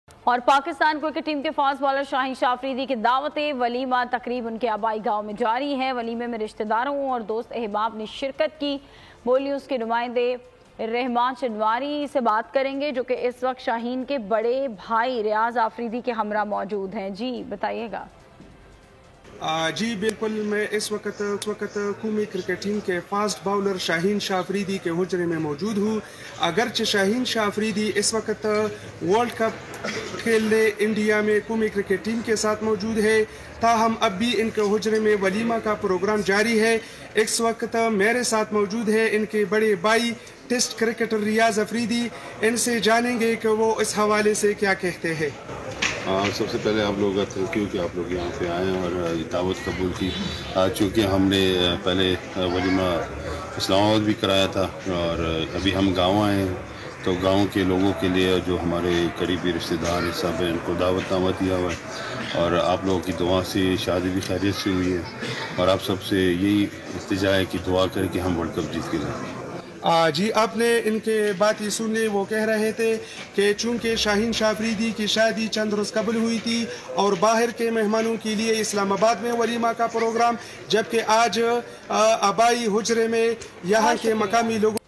اور Pakistan cricket team کے fast bowler شاہین شاہ افریدی کی دعوت ولیمہ تقریب ان کے آبائی گاؤں میں جاری ہے۔ ولیمے میں رشتہ داروں اور دوست احباب نے شرکت کی۔ بولیوز کے نمائندے رحمان چنواری سے بات کریں گے جو کہ اس وقت شاہین کے بڑے بھائی ریاض افریدی کے ہمراہ موجود ہیں۔ جی بتائیے گا۔ جی بالکل، میں اس وقت قومی کرکٹ ٹیم کے فاسٹ باؤلر شاہین شاہ افریدی کے حجرے میں موجود ہوں۔ اگرچہ شاہین شاہ افریدی اس وقت ورلڈ کپ کھیلنے انڈیا میں قومی کرکٹ ٹیم کے ساتھ موجود ہے، تاہم اب بھی ان کے حجرے میں ولیمہ کا پروگرام جاری ہے۔ اس وقت میرے ساتھ موجود ہے ان کے بڑے بھائی ٹیسٹ کرکٹر ریاض افریدی۔ ان سے جانیں گے کہ وہ اس حوالے سے کیا کہتے ہیں۔ سب سے پہلے آپ لوگوں کا تھینک یو کہ آپ لوگ یہاں پہ آئے اور دعوت قبول کی۔ چونکہ ہم نے پہلے ولیمہ اسلام آباد بھی کرایا تھا اور ابھی ہم گاؤں آئے ہیں، تو گاؤں کے لوگوں کے لیے جو ہمارے قریبی رشتہ دار سب ہیں ان کو دعوت نامہ دیا ہوا ہے، اور آپ لوگوں کی دعا سے شادی بھی خیریت سے ہوئی ہے، اور آپ سب سے یہی التجا ہے کہ دعا کریں کہ ہم ورلڈ کپ جیت کے لائیں۔ جی آپ نے ان کے باتیں سن لی، وہ کہہ رہے تھے کہ چونکہ شاہین شاہ افریدی کی شادی چند روز قبل ہوئی تھی اور باہر کے مہمانوں کے لیے اسلام آباد میں ولیمہ کا پروگرام، جبکہ آج آبائی حجرے میں یہاں کے مقامی لوگوں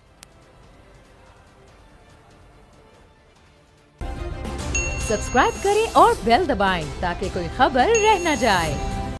سبسکرائب کریں اور بیل دبائیں تاکہ کوئی خبر رہ نہ جائے۔